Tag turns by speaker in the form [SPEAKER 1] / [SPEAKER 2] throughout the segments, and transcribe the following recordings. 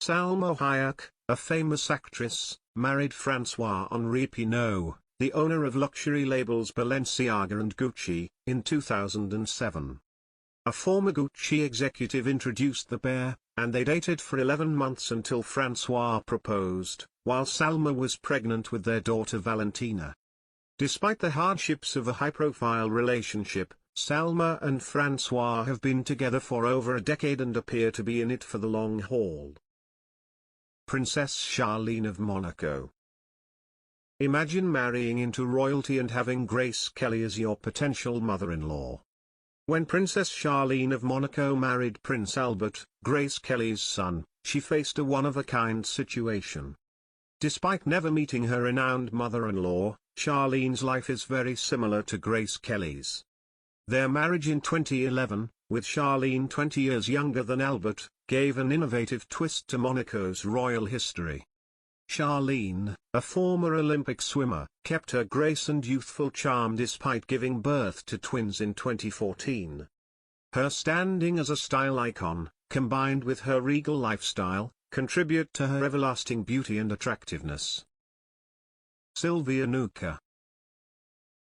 [SPEAKER 1] Salma Hayek, a famous actress, married François-Henri Pinault, the owner of luxury labels Balenciaga and Gucci, in 2007. A former Gucci executive introduced the pair, and they dated for 11 months until François proposed, while Salma was pregnant with their daughter Valentina. Despite the hardships of a high-profile relationship, Salma and François have been together for over a decade and appear to be in it for the long haul. Princess Charlene of Monaco. Imagine marrying into royalty and having Grace Kelly as your potential mother-in-law. When Princess Charlene of Monaco married Prince Albert, Grace Kelly's son, she faced a one-of-a-kind situation. Despite never meeting her renowned mother-in-law, Charlene's life is very similar to Grace Kelly's. Their marriage in 2011, with Charlene 20 years younger than Albert, gave an innovative twist to Monaco's royal history. Charlene, a former Olympic swimmer, kept her grace and youthful charm despite giving birth to twins in 2014. Her standing as a style icon, combined with her regal lifestyle, contribute to her everlasting beauty and attractiveness. Sylvia Nuka.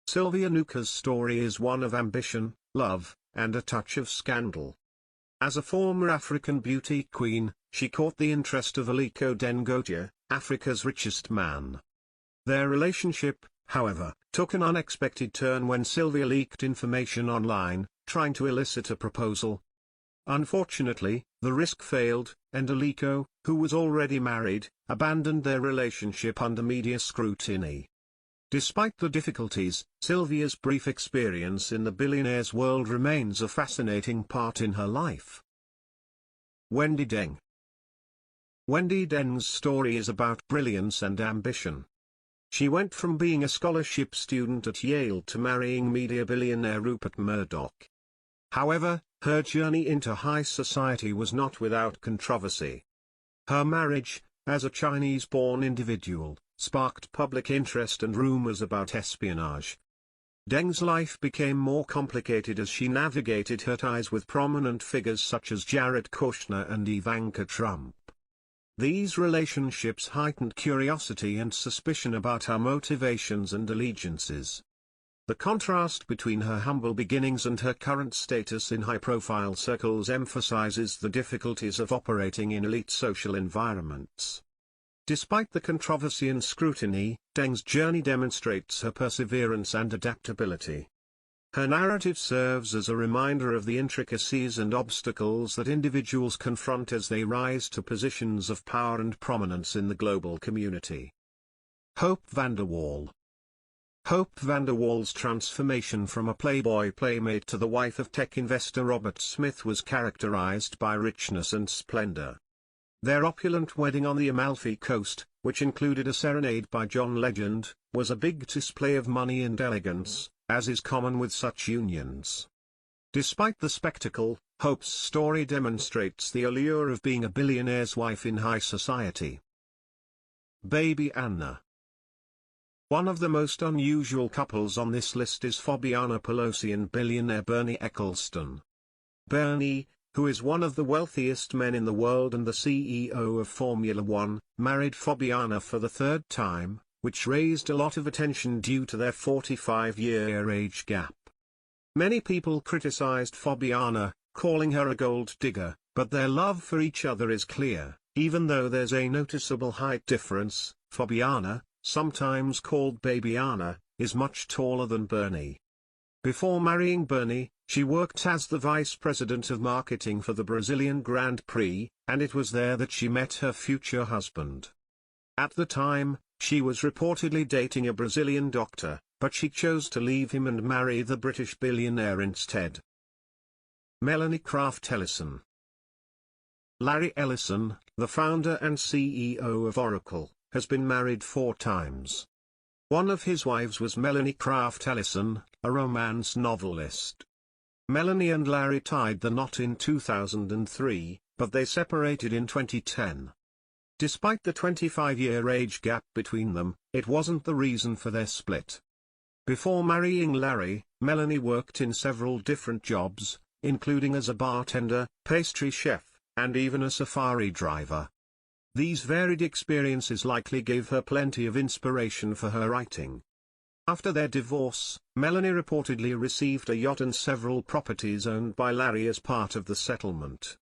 [SPEAKER 1] Sylvia Nuka's story is one of ambition, love, and a touch of scandal. As a former African beauty queen, she caught the interest of Aliko Dangote, Africa's richest man. Their relationship, however, took an unexpected turn when Sylvia leaked information online, trying to elicit a proposal. Unfortunately, the risk failed, and Aliko, who was already married, abandoned their relationship under media scrutiny. Despite the difficulties, Sylvia's brief experience in the billionaires world remains a fascinating part in her life. Wendy Deng. Wendy Deng's story is about brilliance and ambition. She went from being a scholarship student at Yale to marrying media billionaire Rupert Murdoch. However, her journey into high society was not without controversy. Her marriage, as a Chinese-born individual, sparked public interest and rumors about espionage. Deng's life became more complicated as she navigated her ties with prominent figures such as Jared Kushner and Ivanka Trump. These relationships heightened curiosity and suspicion about her motivations and allegiances. The contrast between her humble beginnings and her current status in high-profile circles emphasizes the difficulties of operating in elite social environments. Despite the controversy and scrutiny, Deng's journey demonstrates her perseverance and adaptability. Her narrative serves as a reminder of the intricacies and obstacles that individuals confront as they rise to positions of power and prominence in the global community. Hope van der Wal. Hope van der Wal's transformation from a Playboy playmate to the wife of tech investor Robert Smith was characterized by richness and splendor. Their opulent wedding on the Amalfi Coast, which included a serenade by John Legend, was a big display of money and elegance, as is common with such unions. Despite the spectacle, Hope's story demonstrates the allure of being a billionaire's wife in high society. Baby Anna. One of the most unusual couples on this list is Fabiana Pelosi and billionaire Bernie Ecclestone. Bernie, who is one of the wealthiest men in the world and the CEO of Formula One, married Fabiana for the third time, which raised a lot of attention due to their 45-year age gap. Many people criticized Fabiana, calling her a gold digger, but their love for each other is clear. Even though there's a noticeable height difference, Fabiana, sometimes called Baby Anna, is much taller than Bernie. Before marrying Bernie, she worked as the vice president of marketing for the Brazilian Grand Prix, and it was there that she met her future husband. At the time, she was reportedly dating a Brazilian doctor, but she chose to leave him and marry the British billionaire instead. Melanie Kraft Ellison. Larry Ellison, the founder and CEO of Oracle, has been married 4 times. One of his wives was Melanie Kraft Ellison, a romance novelist. Melanie and Larry tied the knot in 2003, but they separated in 2010. Despite the 25-year age gap between them, it wasn't the reason for their split. Before marrying Larry, Melanie worked in several different jobs, including as a bartender, pastry chef, and even a safari driver. These varied experiences likely gave her plenty of inspiration for her writing. After their divorce, Melanie reportedly received a yacht and several properties owned by Larry as part of the settlement.